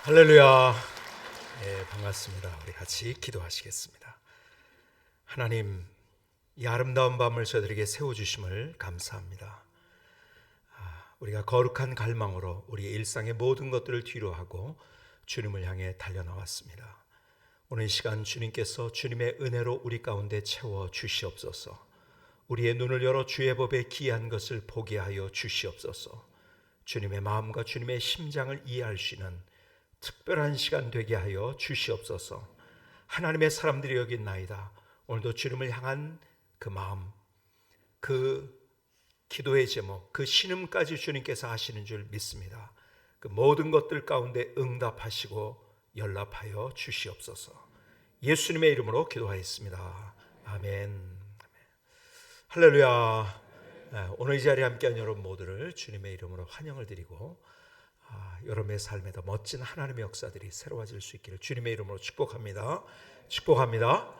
할렐루야. 예, 반갑습니다. 우리 같이 기도하시겠습니다. 하나님, 이 아름다운 밤을 저희들에게 세워주심을 감사합니다. 우리가 거룩한 갈망으로 우리의 일상의 모든 것들을 뒤로하고 주님을 향해 달려나왔습니다. 오늘 이 시간 주님께서 주님의 은혜로 우리 가운데 채워 주시옵소서. 우리의 눈을 열어 주의 법에 기이한 것을 보게 하여 주시옵소서. 주님의 마음과 주님의 심장을 이해할 수 있는 특별한 시간 되게 하여 주시옵소서. 하나님의 사람들이 여기 있나이다. 오늘도 주님을 향한 그 마음, 그 기도의 제목, 그 신음까지 주님께서 하시는 줄 믿습니다. 그 모든 것들 가운데 응답하시고 연락하여 주시옵소서. 예수님의 이름으로 기도하였습니다. 아멘. 할렐루야. 오늘 이 자리에 함께한 여러분 모두를 주님의 이름으로 환영을 드리고 여러분의 삶에 더 멋진 하나님의 역사들이 새로워질 수 있기를 주님의 이름으로 축복합니다. 축복합니다.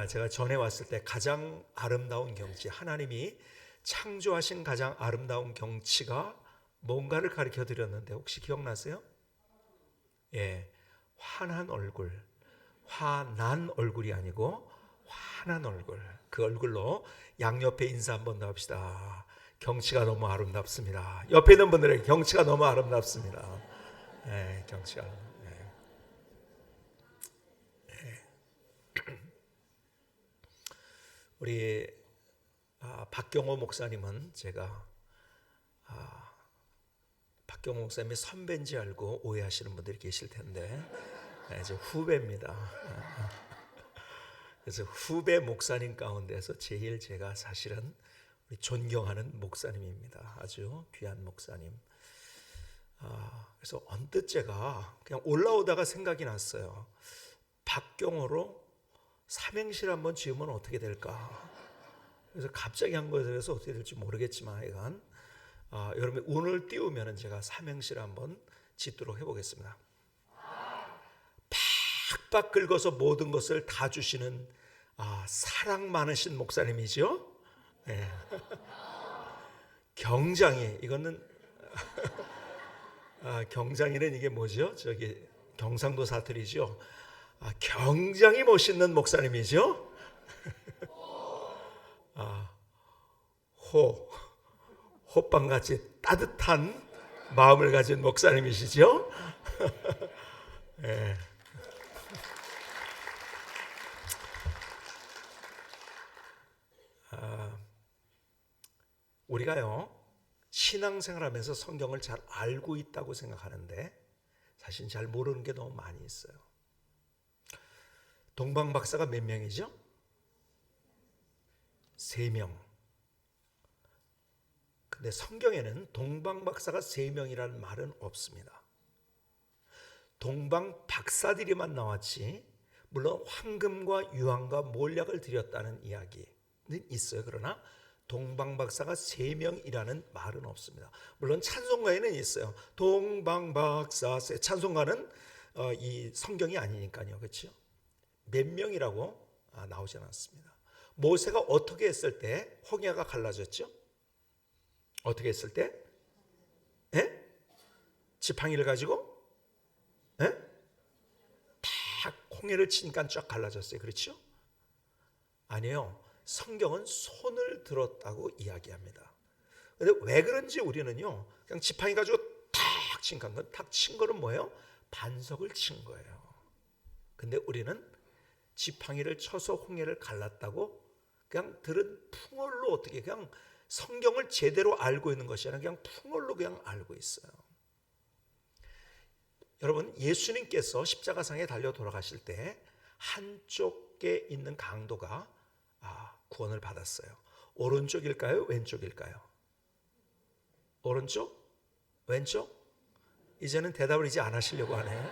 제가 전에 왔을 때 가장 아름다운 경치, 하나님이 창조하신 가장 아름다운 경치가 뭔가를 가르쳐 드렸는데 혹시 기억나세요? 예, 환한 얼굴, 화난 얼굴이 아니고 환한 얼굴. 그 얼굴로 양옆에 인사 한번 더 합시다. 경치가 너무 아름답습니다. 옆에 있는 분들에게 경치가 너무 아름답습니다. 네, 경치가. 네. 우리 박경호 목사님은 제가 박경호 목사님이 선배인지 알고 오해하시는 분들이 계실 텐데 이제 후배입니다. 그래서 후배 목사님 가운데서 제일 제가 사실은 존경하는 목사님입니다. 아주 귀한 목사님. 그래서 언뜻 제가 그냥 올라오다가 생각이 났어요. 박경호로 삼행시를 한번 지으면 어떻게 될까? 그래서 갑자기 한 거에 대해서 어떻게 될지 모르겠지만 하여간 여러분이 운을 띄우면 제가 삼행시를 한번 짓도록 해보겠습니다. 팍팍 긁어서 모든 것을 다 주시는 사랑 많으신 목사님이죠. 네. 경장이 이거는 경장이는 이게 뭐죠? 저기 경상도 사투리죠. 굉장히 멋있는 목사님이죠. 호빵같이 따뜻한 마음을 가진 목사님이시죠. 네. 우리가요 신앙생활하면서 성경을 잘 알고 있다고 생각하는데 사실 잘 모르는 게 너무 많이 있어요. 동방박사가 몇 명이죠? 3명. 근데 성경에는 동방박사가 3명이라는 말은 없습니다. 동방박사들이만 나왔지 물론 황금과 유황과 몰약을 드렸다는 이야기는 있어요. 그러나 동방박사가 3명이라는 말은 없습니다. 물론 찬송가에는 있어요. 동방박사 찬송가는 이 성경이 아니니까요. 그렇죠? 몇 명이라고 나오지 않았습니다. 모세가 어떻게 했을 때 홍해가 갈라졌죠? 어떻게 했을 때? 에? 지팡이를 가지고? 에? 딱 홍해를 치니까 쫙 갈라졌어요. 그렇죠? 아니에요. 성경은 손을 들었다고 이야기합니다. 근데 왜 그런지 우리는요, 그냥 지팡이 가지고 탁 친 건, 탁 친 거는 뭐예요? 반석을 친 거예요. 근데 우리는 지팡이를 쳐서 홍해를 갈랐다고 그냥 들은 풍월로 어떻게 그냥 성경을 제대로 알고 있는 것이 아니라 그냥 풍월로 그냥 알고 있어요. 여러분, 예수님께서 십자가상에 달려 돌아가실 때 한쪽에 있는 강도가 구원을 받았어요. 오른쪽일까요? 왼쪽일까요? 오른쪽? 왼쪽? 이제는 대답을 이제 안 하시려고 하네.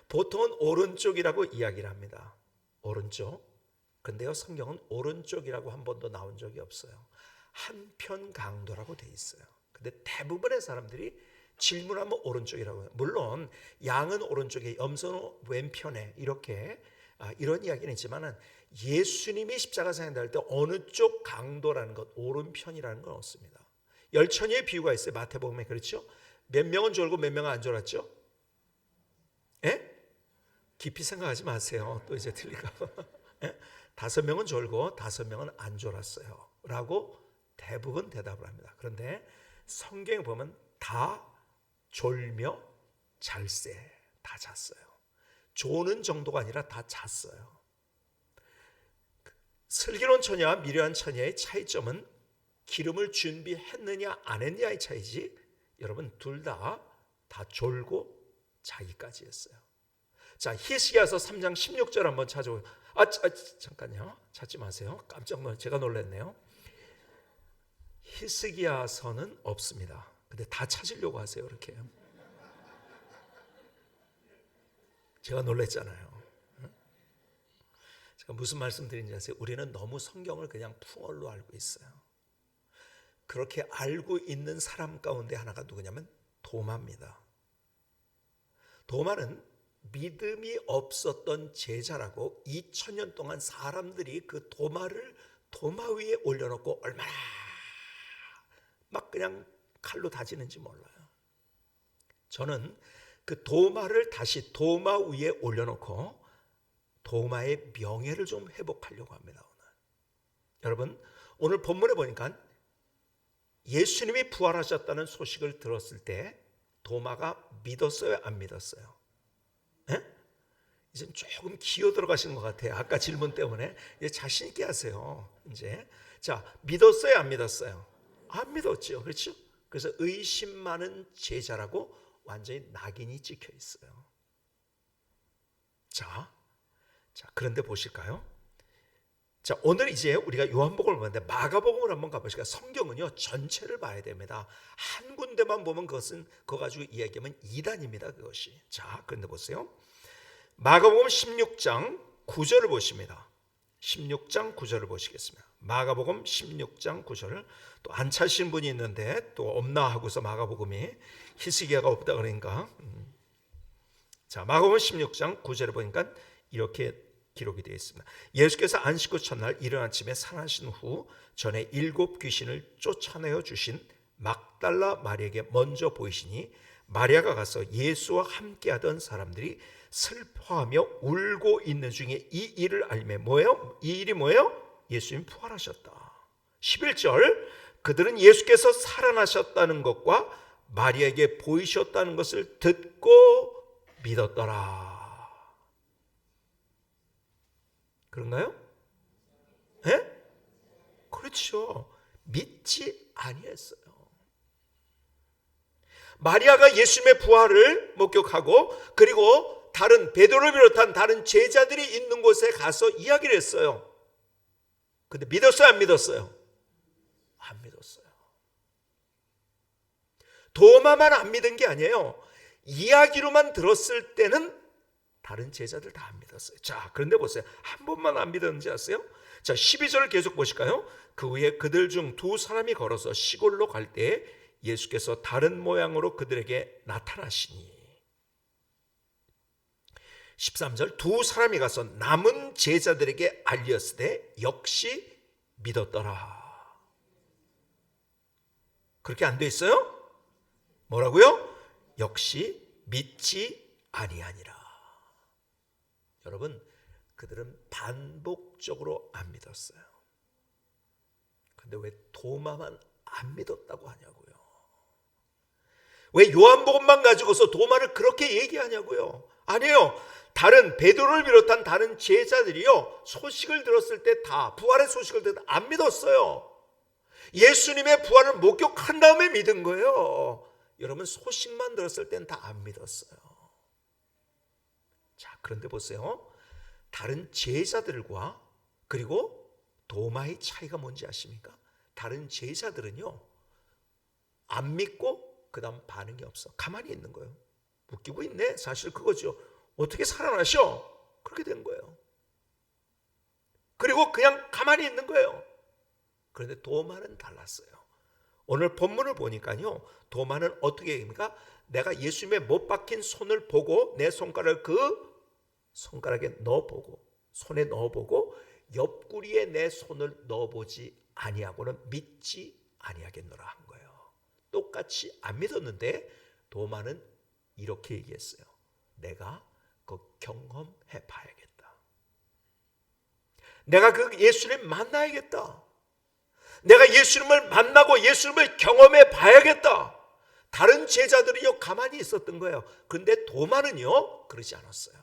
보통은 오른쪽이라고 이야기를 합니다. 오른쪽. 근데요, 성경은 오른쪽이라고 한 번도 나온 적이 없어요. 한편 강도라고 돼 있어요. 근데 대부분의 사람들이 질문하면 오른쪽이라고 해요. 물론 양은 오른쪽에 염소는 왼편에 이렇게 이런 이야기는 있지만은 예수님이 십자가상에 달릴 때 어느 쪽 강도라는 것, 오른편이라는 건 없습니다. 열처녀의 비유가 있어요. 마태복음에. 그렇죠? 몇 명은 졸고 몇 명은 안 졸았죠? 예? 깊이 생각하지 마세요. 또 이제 틀릴까 봐. 예? 5명은 졸고 5명은 안 졸았어요 라고 대부분 대답을 합니다. 그런데 성경에 보면 다 졸며 잘세, 다 잤어요. 조는 정도가 아니라 다 잤어요. 슬기로운 처녀와 미련한 처녀의 차이점은 기름을 준비했느냐 안 했느냐의 차이지, 여러분 둘 다 졸고 자기까지 했어요. 자, 히스기야서 3장 16절 한번 찾아보세요. 잠깐요. 찾지 마세요. 깜짝 놀랐어요. 제가 놀랐네요. 히스기야서는 없습니다. 근데 다 찾으려고 하세요. 이렇게. 제가 놀랐잖아요. 제가 무슨 말씀 드린지 아세요? 우리는 너무 성경을 그냥 풍월로 알고 있어요. 그렇게 알고 있는 사람 가운데 하나가 누구냐면 도마입니다. 도마는 믿음이 없었던 제자라고 2000년 동안 사람들이 그 도마를 도마 위에 올려놓고 얼마나 막 그냥 칼로 다지는지 몰라요. 저는 그 도마를 다시 도마 위에 올려놓고 도마의 명예를 좀 회복하려고 합니다. 오늘. 여러분, 오늘 본문에 보니까 예수님이 부활하셨다는 소식을 들었을 때 도마가 믿었어요, 안 믿었어요? 예? 이제 조금 기어 들어가시는 것 같아요. 아까 질문 때문에. 이제 자신 있게 하세요. 이제 자, 믿었어요, 안 믿었어요? 안 믿었죠, 그렇죠? 그래서 의심 많은 제자라고 완전히 낙인이 찍혀 있어요. 자, 그런데 보실까요? 자, 오늘 이제 우리가 요한복음을 보는데 마가복음을 한번 가보실까요? 성경은요 전체를 봐야 됩니다. 한 군데만 보면 그거 가지고 이야기하면 이단입니다, 그것이. 자, 그런데 보세요. 마가복음 16장 9절을 보십니다. 16장 9절을 보시겠습니다. 마가복음 16장 9절을 또 안 찾으신 분이 있는데 또 없나 하고서 마가복음이 히스기야가 없다 그러니까. 자, 마가복음 16장 9절을 보니까 이렇게 기록이 되어 있습니다. 예수께서 안식 후 첫날 이른 아침에 살아나신 후 전에 7 귀신을 쫓아내어 주신 막달라 마리아에게 먼저 보이시니 마리아가 가서 예수와 함께하던 사람들이 슬퍼하며 울고 있는 중에 이 일을 알매 뭐예요? 이 일이 뭐예요? 예수님 부활하셨다. 11절 그들은 예수께서 살아나셨다는 것과 마리아에게 보이셨다는 것을 듣고 믿었더라. 그런가요? 예? 그렇죠. 믿지 아니했어요. 마리아가 예수님의 부활을 목격하고 그리고 다른 베드로를 비롯한 다른 제자들이 있는 곳에 가서 이야기를 했어요. 근데 믿었어요, 안 믿었어요? 안 믿었어요. 도마만 안 믿은 게 아니에요. 이야기로만 들었을 때는 다른 제자들 다 안 믿었어요. 자, 그런데 보세요. 한 번만 안 믿었는지 아세요? 자, 12절을 계속 보실까요? 그 후에 그들 중 2사람이 걸어서 시골로 갈 때 예수께서 다른 모양으로 그들에게 나타나시니 13절 2사람이 가서 남은 제자들에게 알렸으되 역시 믿었더라. 그렇게 안 돼 있어요? 뭐라고요? 역시 믿지 아니하니라. 여러분, 그들은 반복적으로 안 믿었어요. 근데 왜 도마만 안 믿었다고 하냐고요? 왜 요한복음만 가지고서 도마를 그렇게 얘기하냐고요? 아니에요. 다른 베드로를 비롯한 다른 제자들이요 소식을 들었을 때 다 부활의 소식을 들을 때 안 믿었어요. 예수님의 부활을 목격한 다음에 믿은 거예요. 여러분, 소식만 들었을 땐 다 안 믿었어요. 자, 그런데 보세요. 다른 제자들과 그리고 도마의 차이가 뭔지 아십니까? 다른 제자들은요 안 믿고 그 다음 반응이 없어. 가만히 있는 거예요. 웃기고 있네. 사실 그거죠. 어떻게 살아나셔? 그렇게 된 거예요. 그리고 그냥 가만히 있는 거예요. 그런데 도마는 달랐어요. 오늘 본문을 보니까요 도마는 어떻게 얘기합니까? 내가 예수님의 못 박힌 손을 보고 내 손가락을 그 손가락에 넣어보고 손에 넣어보고 옆구리에 내 손을 넣어보지 아니하고는 믿지 아니하겠노라 한 거예요. 똑같이 안 믿었는데 도마는 이렇게 얘기했어요. 내가 그거 경험해 봐야겠다. 내가 그 예수님 만나야겠다. 내가 예수님을 만나고 예수님을 경험해 봐야겠다. 다른 제자들이요 가만히 있었던 거예요. 그런데 도마는요 그러지 않았어요.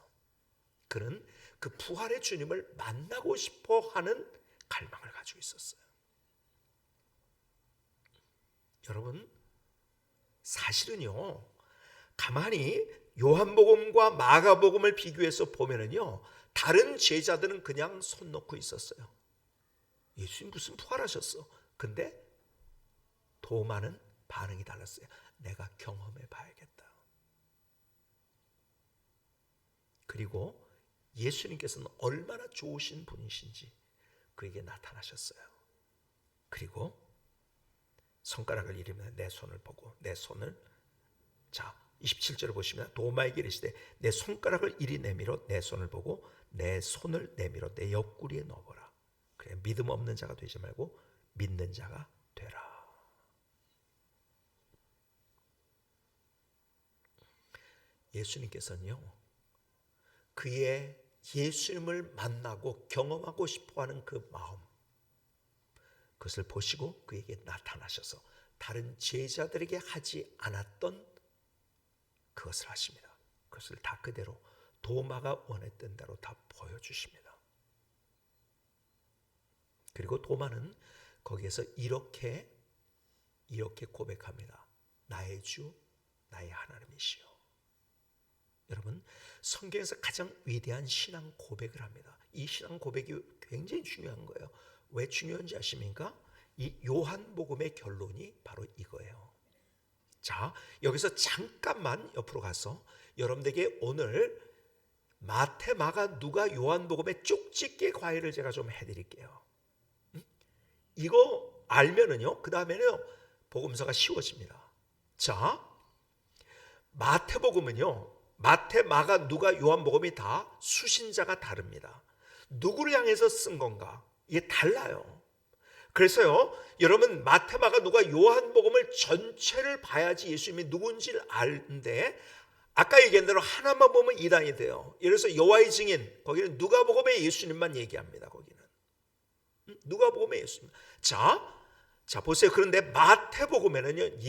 그는 그 부활의 주님을 만나고 싶어 하는 갈망을 가지고 있었어요. 여러분, 사실은요 가만히 요한복음과 마가복음을 비교해서 보면은요 다른 제자들은 그냥 손 놓고 있었어요. 예수님 무슨 부활하셨어? 근데 도마는 반응이 달랐어요. 내가 경험해 봐야겠다. 그리고 예수님께서는 얼마나 좋으신 분이신지 그에게 나타나셨어요. 그리고 손가락을 이르며 내 손을 보고 내 손을, 자 27절을 보시면 도마에게 이르시되 내 손가락을 이리 내밀어 내 손을 보고 내 손을 내밀어 내 옆구리에 넣어보라. 그래, 믿음 없는 자가 되지 말고 믿는 자가 되라. 예수님께서는요 그의 예수님을 만나고 경험하고 싶어하는 그 마음, 그것을 보시고 그에게 나타나셔서 다른 제자들에게 하지 않았던 그것을 하십니다. 그것을 다 그대로 도마가 원했던 대로 다 보여주십니다. 그리고 도마는 거기에서 이렇게 고백합니다. 나의 주, 나의 하나님이시여. 여러분, 성경에서 가장 위대한 신앙 고백을 합니다. 이 신앙 고백이 굉장히 중요한 거예요. 왜 중요한지 아십니까? 이 요한복음의 결론이 바로 이거예요. 자, 여기서 잠깐만 옆으로 가서 여러분들에게 오늘 마태, 마가, 누가, 요한복음의 쪽집게 과외를 제가 좀 해드릴게요. 이거 알면은요, 그 다음에는요, 복음서가 쉬워집니다. 자, 마태복음은요, 마태, 마가, 누가, 요한복음이 다 수신자가 다릅니다. 누구를 향해서 쓴 건가? 이게 달라요. 그래서요, 여러분 마태, 마가, 누가, 요한복음을 전체를 봐야지 예수님이 누군지를 아는데, 아까 얘기한 대로 하나만 보면 이단이 돼요. 예를 들어서 여호와의 증인, 거기는 누가복음의 예수님만 얘기합니다. 거기는 누가복음의 예수님. 자 보세요. 그런데 마태복음에는요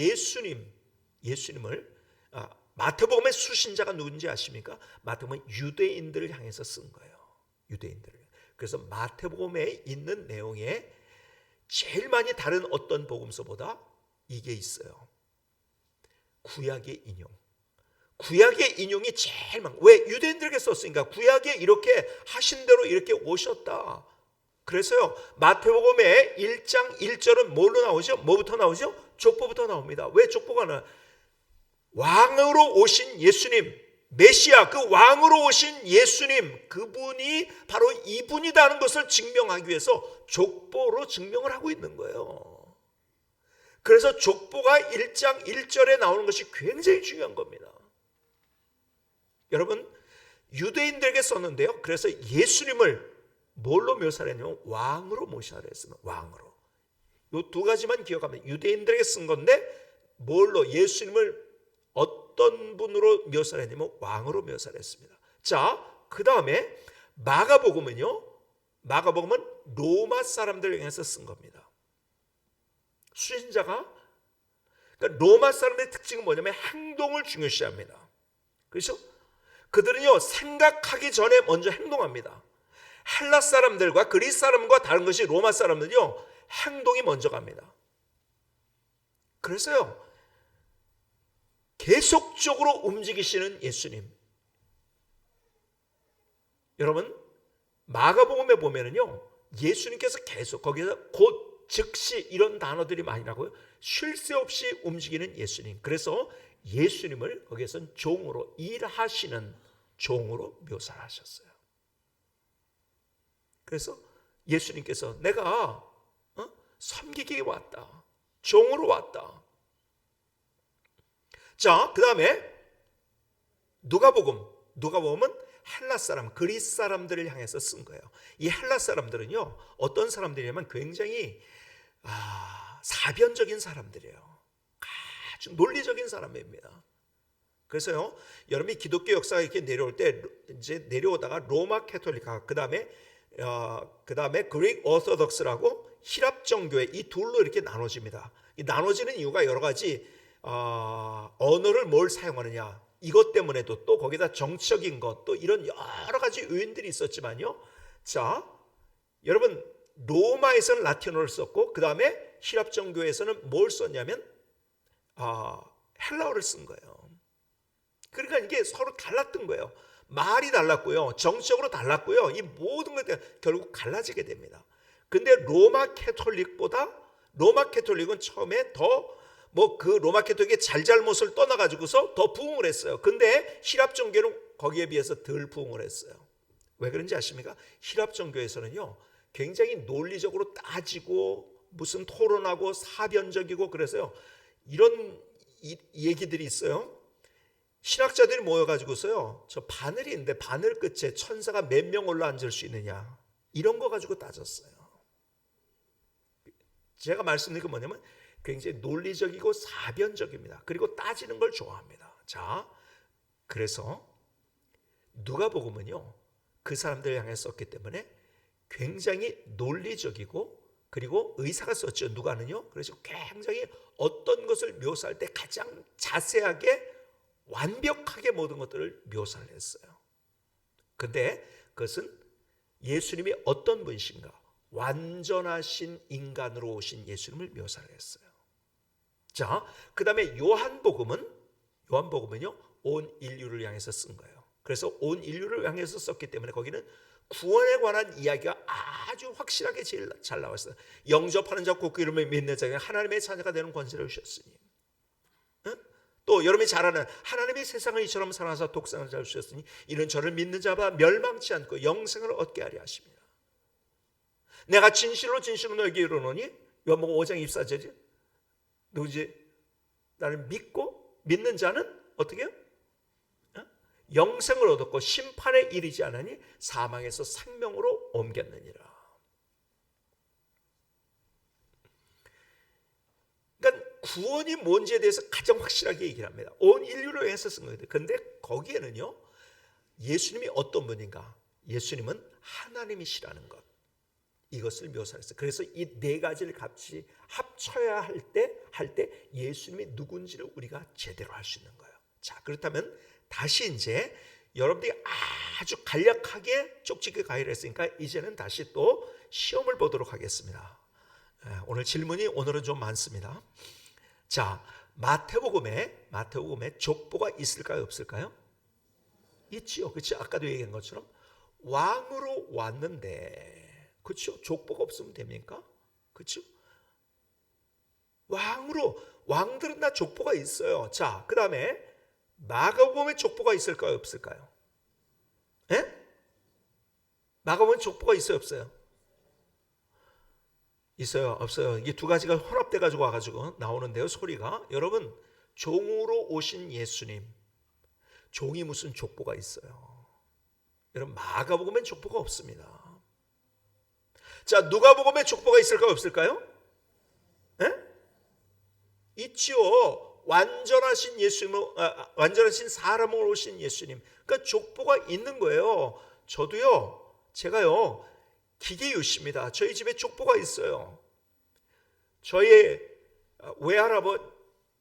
예수님을 마태복음의 수신자가 누군지 아십니까? 마태복음은 유대인들을 향해서 쓴 거예요. 유대인들을. 그래서 마태복음에 있는 내용에 제일 많이 다른 어떤 복음서보다 이게 있어요. 구약의 인용. 구약의 인용이 제일 많아요. 왜? 유대인들에게 썼으니까. 구약에 이렇게 하신 대로 이렇게 오셨다. 그래서요 마태복음의 1장 1절은 뭘로 나오죠? 뭐부터 나오죠? 족보부터 나옵니다. 왜 족보가 나와요? 왕으로 오신 예수님, 메시아, 그 왕으로 오신 예수님, 그분이 바로 이분이다는 것을 증명하기 위해서 족보로 증명을 하고 있는 거예요. 그래서 족보가 1장 1절에 나오는 것이 굉장히 중요한 겁니다. 여러분, 유대인들에게 썼는데요, 그래서 예수님을 뭘로 묘사를 했냐면 왕으로 묘사를 했습니다. 왕으로. 이 두 가지만 기억하면, 유대인들에게 쓴 건데 뭘로? 예수님을 어떤 분으로 묘사를 했냐면 왕으로 묘사를 했습니다. 자, 그 다음에 마가복음은요, 마가복음은 로마 사람들을 향해서 쓴 겁니다. 수신자가, 그러니까 로마 사람들의 특징은 뭐냐면 행동을 중요시합니다. 그렇죠? 그들은요 생각하기 전에 먼저 행동합니다. 헬라 사람들과 그리스 사람과 다른 것이 로마 사람들은요 행동이 먼저 갑니다. 그래서요 계속적으로 움직이시는 예수님. 여러분, 마가복음에 보면은요 예수님께서 계속 거기서 곧 즉시 이런 단어들이 많이 나고요, 쉴 새 없이 움직이는 예수님. 그래서 예수님을 거기에서는 종으로, 일하시는 종으로 묘사하셨어요. 그래서 예수님께서 내가 섬기기 왔다, 종으로 왔다. 자, 그 다음에 누가복음은 헬라 사람, 그리스 사람들을 향해서 쓴 거예요. 이 헬라 사람들은요 어떤 사람들이냐면 굉장히 사변적인 사람들이에요. 아주 논리적인 사람입니다. 그래서요, 여러분이 기독교 역사가 이렇게 내려올 때 이제 내려오다가 로마 캐톨릭화, 그다음에 그릭 오르토독스라고 히랍 정교회, 이 둘로 이렇게 나눠집니다. 이 나눠지는 이유가 여러 가지, 언어를 뭘 사용하느냐 이것 때문에도, 또 거기다 정치적인 것, 또 이런 여러 가지 요인들이 있었지만요. 자, 여러분, 로마에서는 라틴어를 썼고, 그 다음에 히랍 정교회에서는 뭘 썼냐면 헬라어를 쓴 거예요. 그러니까 이게 서로 달랐던 거예요. 말이 달랐고요, 정치적으로 달랐고요, 이 모든 것들이 결국 갈라지게 됩니다. 근데 로마 캐톨릭은 처음에 더 그 로마 캐톨릭의 잘잘못을 떠나가지고서 더 부흥을 했어요. 근데 히랍 정교는 거기에 비해서 덜 부흥을 했어요. 왜 그런지 아십니까? 히랍 정교에서는요, 굉장히 논리적으로 따지고 무슨 토론하고 사변적이고, 그래서요, 이런 얘기들이 있어요. 신학자들이 모여가지고서요, 저 바늘이 있는데 바늘 끝에 천사가 몇 명 올라앉을 수 있느냐, 이런 거 가지고 따졌어요. 제가 말씀드린 건 뭐냐면 굉장히 논리적이고 사변적입니다. 그리고 따지는 걸 좋아합니다. 자, 그래서 누가복음은요, 그 사람들을 향해 썼기 때문에 굉장히 논리적이고, 그리고 의사가 썼죠. 누가는요. 그래서 굉장히 어떤 것을 묘사할 때 가장 자세하게 완벽하게 모든 것들을 묘사를 했어요. 근데 그것은 예수님이 어떤 분이신가, 완전하신 인간으로 오신 예수님을 묘사를 했어요. 자, 그 다음에 요한복음은요, 온 인류를 향해서 쓴 거예요. 그래서 온 인류를 향해서 썼기 때문에 거기는 구원에 관한 이야기가 아주 확실하게 제일 잘 나왔어요. 영접하는 자 곧 그 이름을 믿는 자에게 하나님의 자녀가 되는 권세를 주셨으니, 또 여러분이 잘 아는 하나님이 세상을 이처럼 사랑하사 독생을 주셨으니 이는 저를 믿는 자가 멸망치 않고 영생을 얻게 하려 하십니다. 내가 진실로 너에게 이르노니, 요한복음 5장 24절이지. 누구지? 나를 믿는 자는 어떻게 해요? 영생을 얻었고 심판에 이르지 않으니 사망에서 생명으로 옮겼느니라. 그러니까 구원이 뭔지에 대해서 가장 확실하게 얘기를 합니다. 온 인류를 위해서 쓴 거예요. 그런데 거기에는요, 예수님이 어떤 분인가, 예수님은 하나님이시라는 것, 이것을 묘사했어요. 그래서 이 네 가지를 같이 합쳐야 할 때 예수님이 누군지를 우리가 제대로 알 수 있는 거예요. 자, 그렇다면 다시 이제 여러분들이 아주 간략하게 쪽집게 가이를 했으니까 이제는 다시 또 시험을 보도록 하겠습니다. 오늘 질문이 오늘은 좀 많습니다. 자, 마태복음에 족보가 있을까요, 없을까요? 있지요. 그렇죠? 아까도 얘기한 것처럼 왕으로 왔는데, 그렇죠? 족보가 없으면 됩니까? 그렇죠? 왕들은 다 족보가 있어요. 자, 그 다음에 마가복음에 족보가 있을까요, 없을까요? 예? 마가복음에 족보가 있어요, 없어요? 있어요, 없어요? 이게 두 가지가 혼합돼 가지고 와가지고 나오는데요, 소리가. 여러분, 종으로 오신 예수님, 종이 무슨 족보가 있어요? 여러분, 마가복음엔 족보가 없습니다. 자, 누가복음에 족보가 있을까요, 없을까요? 에? 있지요. 완전하신 완전하신 사람으로 오신 예수님. 그러니까 족보가 있는 거예요. 제가요 기계유씨입니다. 저희 집에 족보가 있어요. 저희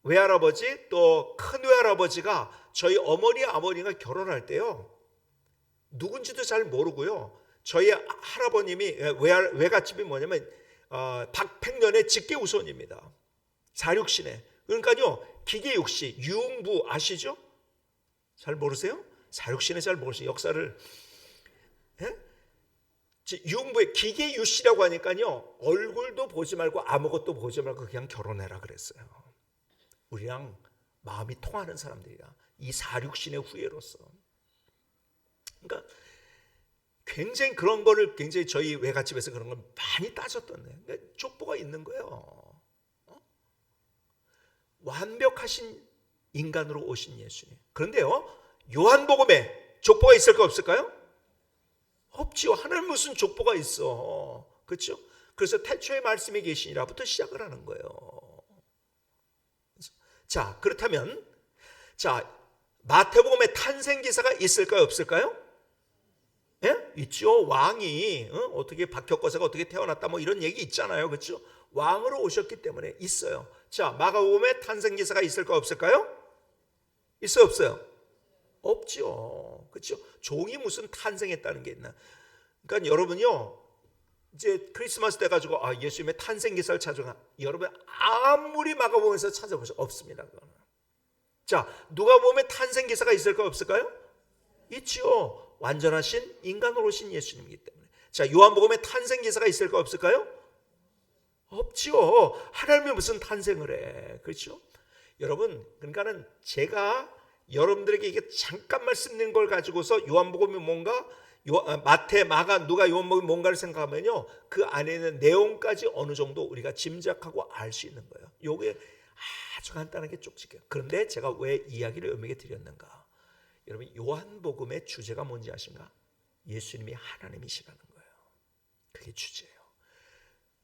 외할아버지 또 큰 외할아버지가 저희 어머니 아버지가 결혼할 때요, 누군지도 잘 모르고요, 저희 할아버님이 외갓집이 뭐냐면 박팽년의 직계우손입니다. 사육신에. 그러니까요, 기계육시 유흥부 아시죠? 잘 모르세요? 사육신에 잘 모르세요. 역사를. 예? 유흥부에 기계유씨라고 하니까요, 얼굴도 보지 말고 아무것도 보지 말고 그냥 결혼해라 그랬어요. 우리랑 마음이 통하는 사람들이라, 이 사육신의 후예로서. 그러니까 굉장히 그런 거를 굉장히 저희 외갓집에서 그런 걸 많이 따졌던데, 그러니까 족보가 있는 거예요. 완벽하신 인간으로 오신 예수님. 그런데요, 요한복음에 족보가 있을까 없을까요? 없지요. 하나님 무슨 족보가 있어. 그렇죠? 그래서 태초에 말씀이 계시니라부터 시작을 하는 거예요. 자, 그렇다면 자, 마태복음에 탄생 기사가 있을까요, 없을까요? 예? 있죠. 왕이 어떻게 박혁거사가 어떻게 태어났다 뭐 이런 얘기 있잖아요. 그렇죠? 왕으로 오셨기 때문에 있어요. 자, 마가복음에 탄생 기사가 있을까요, 없을까요? 있어요, 없어요? 없죠. 그렇죠? 종이 무슨 탄생했다는 게 있나? 그러니까 여러분요, 이제 크리스마스 때 가지고 예수님의 탄생 기사를 찾아가, 여러분 아무리 마가복음에서 찾아보셔 없습니다. 그거는. 자, 누가복음에 탄생 기사가 있을까요, 없을까요? 있죠. 완전하신 인간으로 오신 예수님이기 때문에. 자, 요한복음에 탄생 기사가 있을까요, 없을까요? 없죠. 하나님이 무슨 탄생을 해. 그렇죠? 여러분, 그러니까는 제가 여러분들에게 이게 잠깐 말씀드린 걸 가지고서 요한복음이 뭔가 마태, 마가, 누가, 요한복음이 뭔가를 생각하면요, 그 안에 있는 내용까지 어느 정도 우리가 짐작하고 알 수 있는 거예요. 요게 아주 간단하게 쪽집게요. 그런데 제가 왜 이야기를 여러분에게 드렸는가? 여러분, 요한복음의 주제가 뭔지 아십니까? 예수님이 하나님이시라는 거예요. 그게 주제예요.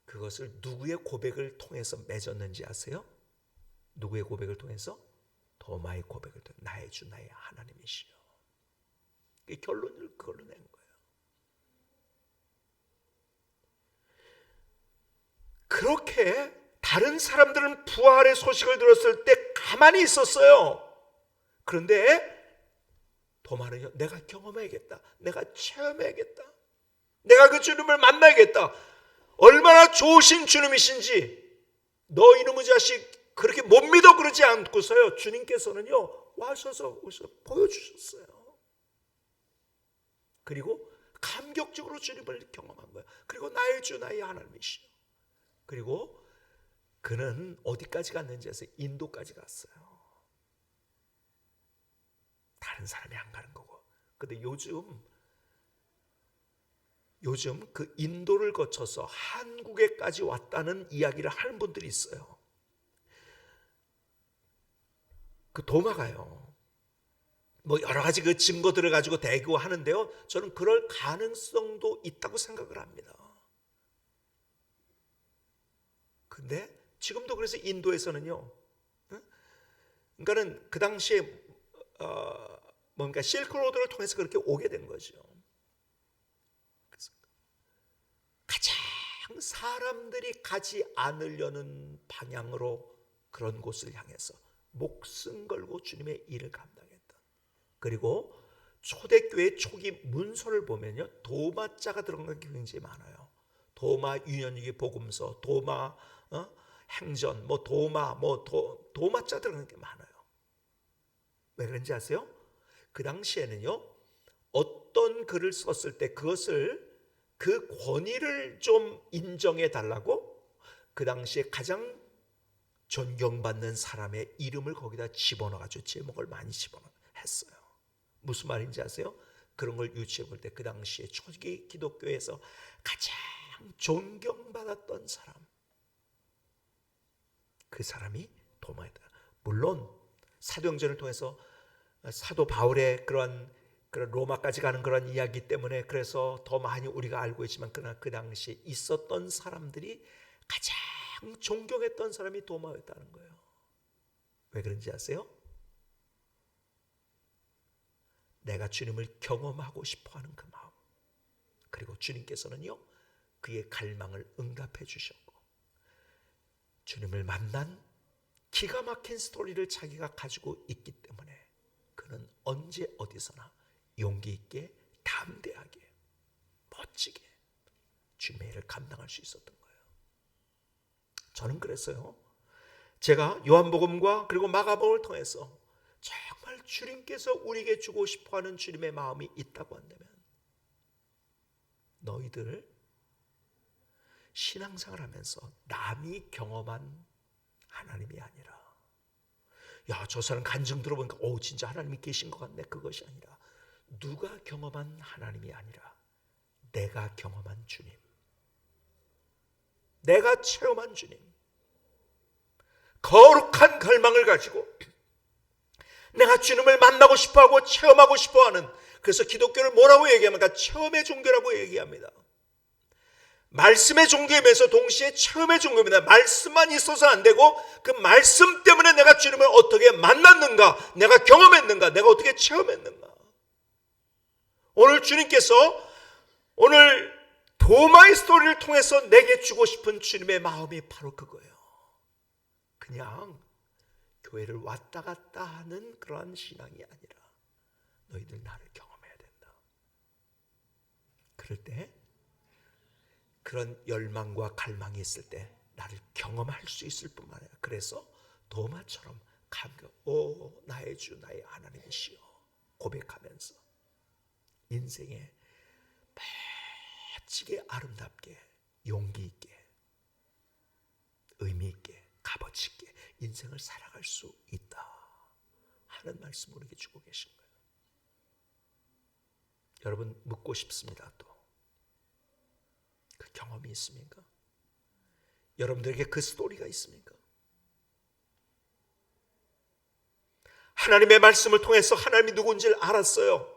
그것을 누구의 고백을 통해서 맺었는지 아세요? 누구의 고백을 통해서? 도마의 고백을 통해서 나의 주 나의 하나님이시여. 결론을 그걸로 낸 거예요. 그렇게 다른 사람들은 부활의 소식을 들었을 때 가만히 있었어요. 그런데 도마는요, 내가 경험해야겠다. 내가 체험해야겠다. 내가 그 주님을 만나야겠다. 얼마나 좋으신 주님이신지 너 이놈의 자식 그렇게 못 믿어 그러지 않고서요, 주님께서는요 와셔서 보여주셨어요. 그리고 감격적으로 주님을 경험한 거예요. 그리고 나의 주 나의 하나님이시여. 그리고 그는 어디까지 갔는지 아세요? 인도까지 갔어요. 다른 사람이 안 가는 거고. 근데 요즘 그 인도를 거쳐서 한국에까지 왔다는 이야기를 하는 분들이 있어요. 그 도마가요, 뭐 여러 가지 그 증거들을 가지고 대고 하는데요, 저는 그럴 가능성도 있다고 생각을 합니다. 근데 지금도 그래서 인도에서는요, 그러니까는 그 당시에 뭔가 실크로드를 통해서 그렇게 오게 된 거죠. 그래서 가장 사람들이 가지 않으려는 방향으로 그런 곳을 향해서 목숨 걸고 주님의 일을 감당했던. 그리고 초대교회 초기 문서를 보면요, 도마자가 들어간 게 굉장히 많아요. 도마 유년기 복음서, 도마 행전, 뭐 도마, 도마자 들어간 게 많아요. 왜 그런지 아세요? 그 당시에는요, 어떤 글을 썼을 때 그것을 그 권위를 좀 인정해 달라고 그 당시에 가장 존경받는 사람의 이름을 거기다 집어넣어가지고 제목을 많이 집어넣었어요. 무슨 말인지 아세요? 그런 걸 유추해 볼 때 그 당시에 초기 기독교에서 가장 존경받았던 사람, 그 사람이 도마이다. 물론 사도행전을 통해서 사도 바울의 그런 로마까지 가는 그런 이야기 때문에 그래서 더 많이 우리가 알고 있지만, 그러나 그 당시에 있었던 사람들이 가장 존경했던 사람이 도마였다는 거예요. 왜 그런지 아세요? 내가 주님을 경험하고 싶어하는 그 마음, 그리고 주님께서는요 그의 갈망을 응답해 주셨고, 주님을 만난 기가 막힌 스토리를 자기가 가지고 있기 때문에 그는 언제 어디서나 용기 있게 담대하게 멋지게 주님의 일을 감당할 수 있었던 거예요. 저는 그랬어요. 제가 요한복음과 그리고 마가복음을 통해서 정말 주님께서 우리에게 주고 싶어하는 주님의 마음이 있다고 한다면, 너희들 신앙생활 하면서 남이 경험한 하나님이 아니라, 야, 저 사람 간증 들어보니까 진짜 하나님이 계신 것 같네, 그것이 아니라 누가 경험한 하나님이 아니라 내가 경험한 주님, 내가 체험한 주님, 거룩한 갈망을 가지고 내가 주님을 만나고 싶어하고 체험하고 싶어하는, 그래서 기독교를 뭐라고 얘기합니까? 체험의 종교라고 얘기합니다. 말씀의 종교이면서 동시에 체험의 종교입니다. 말씀만 있어서 안 되고 그 말씀 때문에 내가 주님을 어떻게 만났는가, 내가 경험했는가, 내가 어떻게 체험했는가. 오늘 주님께서 오늘 도마의 스토리를 통해서 내게 주고 싶은 주님의 마음이 바로 그거예요. 그냥 교회를 왔다 갔다 하는 그러한 신앙이 아니라 너희들 나를 경험해야 된다. 그럴 때 그런 열망과 갈망이 있을 때 나를 경험할 수 있을 뿐만 아니라 그래서 도마처럼 감격, 오 나의 주 나의 하나님이시여 고백하면서 인생에 멋지게 아름답게 용기 있게 의미 있게 값어치 있게 인생을 살아갈 수 있다 하는 말씀을 우리에게 주고 계신 거예요. 여러분 묻고 싶습니다. 또 그 경험이 있습니까? 여러분들에게 그 스토리가 있습니까? 하나님의 말씀을 통해서 하나님이 누군지를 알았어요.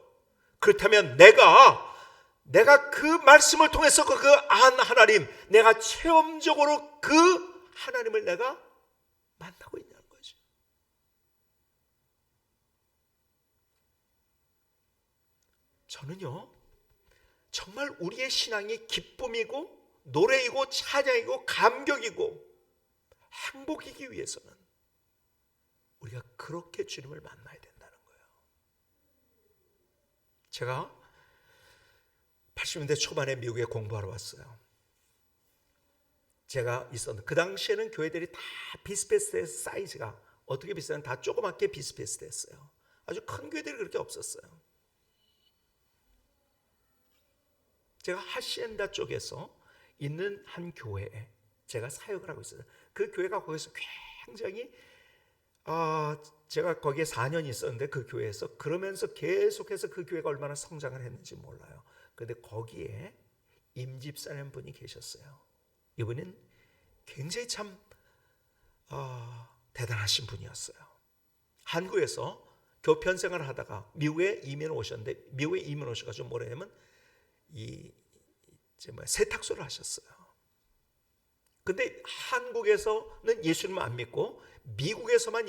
그렇다면 내가 그 말씀을 통해서 그 안 하나님, 내가 체험적으로 그 하나님을 내가 만나고 있냐는 거죠. 저는요, 정말 우리의 신앙이 기쁨이고 노래이고 찬양이고 감격이고 행복이기 위해서는 우리가 그렇게 주님을 만나야 된다는 거예요. 제가 80년대 초반에 미국에 공부하러 왔어요. 제가 있었는데 그 당시에는 교회들이 다 비슷비슷해서 사이즈가 어떻게 비슷하면 다 조그맣게 비슷비슷했어요. 아주 큰 교회들이 그렇게 없었어요. 제가 하시엔다 쪽에서 있는 한 교회에 제가 사역을 하고 있어요. 그 교회가 거기서 굉장히 제가 거기에 4년 있었는데 그 교회에서 그러면서 계속해서 그 교회가 얼마나 성장을 했는지 몰라요. 그런데 거기에 임집사님 분이 계셨어요. 이분은 굉장히 참 대단하신 분이었어요. 한국에서 교편 생활을 하다가 미국에 이민 오셨는데 미국에 이민 오셔가지고 뭐냐면 세탁소를 하셨어요. 근데 한국에서는 예수님을 안 믿고 미국에서만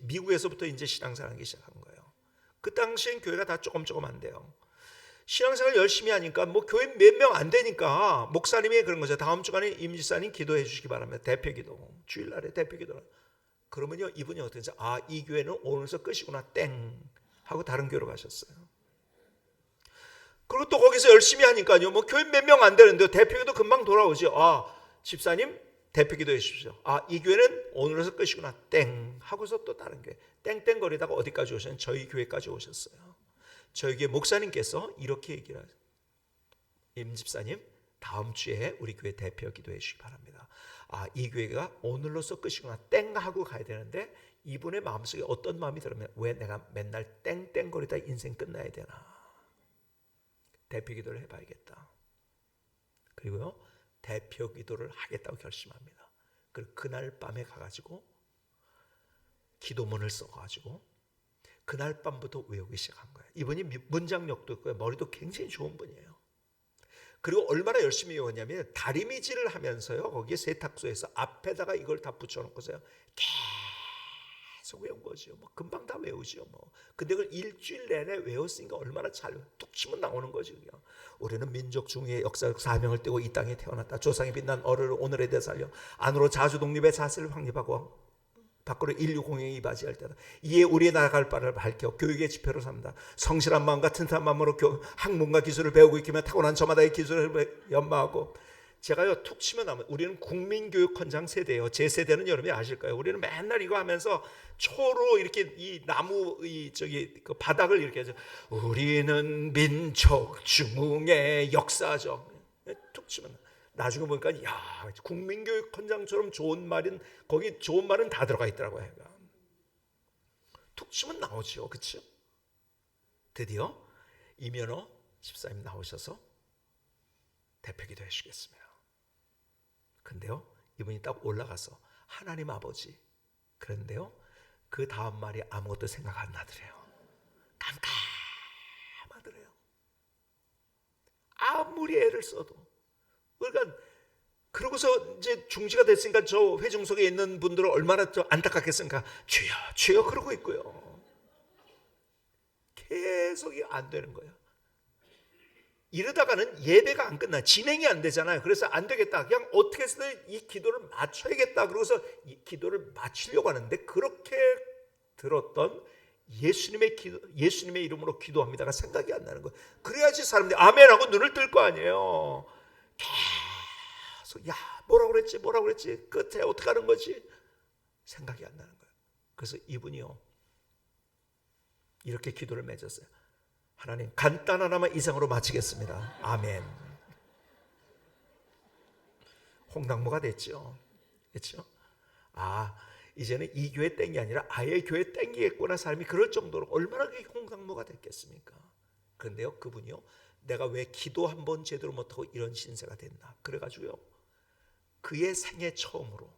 미국에서부터 이제 신앙생활을 하기 시작한 거예요. 그 당시엔 교회가 다 조금한데요. 신앙생활 열심히 하니까 뭐 교회 몇 명 안 되니까 목사님이 그런 거죠. 다음 주간에 임지사님 기도해 주시기 바랍니다. 대표기도 주일날에 대표기도. 그러면요 이분이 어떻게 해서 이 교회는 오늘서 끝이구나 땡 하고 다른 교회로 가셨어요. 그리고 또 거기서 열심히 하니까요. 뭐 교회 몇 명 안 되는데 대표기도 금방 돌아오죠. 집사님 대표기도 해주십시오. 이 교회는 오늘에서 끝이구나 땡 하고서 또 다른 교회 땡땡거리다가 어디까지 오셨냐면 저희 교회까지 오셨어요. 저희 교회 목사님께서 이렇게 얘기를 하세요. 임 집사님 다음 주에 우리 교회 대표기도 해주시기 바랍니다. 이 교회가 오늘로서 끝이구나 땡 하고 가야 되는데 이분의 마음속에 어떤 마음이 들으면 왜 내가 맨날 땡땡거리다 인생 끝나야 되나. 대표 기도를 해봐야겠다. 그리고요 대표 기도를 하겠다고 결심합니다. 그리고 그날 밤에 가가지고 기도문을 써가지고 그날 밤부터 외우기 시작한 거예요. 이분이 문장력도 있고요 머리도 굉장히 좋은 분이에요. 그리고 얼마나 열심히 외웠냐면 다리미질을 하면서요 거기에 세탁소에서 앞에다가 이걸 다 붙여놓고서요 계속 외운 거죠. 뭐 금방 다 외우죠. 뭐 근데 그걸 일주일 내내 외웠으니까 얼마나 잘 툭 치면 나오는 거죠. 그냥. 우리는 민족 중에 역사적 사명을 띠고 이 땅에 태어났다. 조상이 빛난 어를 오늘에 되살려 안으로 자주 독립의 자세를 확립하고 밖으로 인류 공영에 이바지할 때다. 이에 우리의 나아갈 바를 밝혀 교육의 지표로 삼다. 성실한 마음과 튼튼한 마음으로 학문과 기술을 배우고 있기면 타고난 저마다의 기술을 연마하고 제가요 툭 치면 나면 우리는 국민교육헌장 세대예요. 제 세대는 여러분이 아실 거예요. 우리는 맨날 이거 하면서 초로 이렇게 이 나무 그 바닥을 이렇게 해서 우리는 민족 중흥의 역사적 툭 치면 나중에 보니까 국민교육헌장처럼 좋은 말은 거기 좋은 말은 다 들어가 있더라고요. 툭 치면 나오죠, 그렇죠? 드디어 이면호 집사님 나오셔서 대표기도 해주시겠습니다. 근데요 이분이 딱 올라가서 하나님 아버지 그런데요 그 다음 말이 아무것도 생각 안 나더래요. 깜깜하더래요. 아무리 애를 써도 그러니까 그러고서 이제 중지가 됐으니까 저 회중석에 있는 분들은 얼마나 더 안타깝겠습니까? 주여 주여 그러고 있고요. 계속 안 되는 거예요. 이러다가는 예배가 안 끝나, 진행이 안 되잖아요. 그래서 안 되겠다, 그냥 어떻게 해서든 이 기도를 맞춰야겠다 그러고서 이 기도를 마치려고 하는데, 그렇게 들었던 예수님의 이름으로 기도합니다가 생각이 안 나는 거예요. 그래야지 사람들이 아멘하고 눈을 뜰 거 아니에요. 계속 야 뭐라고 그랬지 끝에 어떻게 하는 거지 생각이 안 나는 거예요. 그래서 이분이요 이렇게 기도를 맺었어요. 하나님, 간단하나마 이상으로 마치겠습니다. 아멘. 홍당무가 됐죠. 그렇죠? 아, 이제는 이 교회 땡이 아니라 아예 교회 땡기겠구나, 사람이 그럴 정도로 얼마나 홍당무가 됐겠습니까? 그런데요, 그분이요, 내가 왜 기도 한 번 제대로 못하고 이런 신세가 됐나, 그래가지고요, 그의 생애 처음으로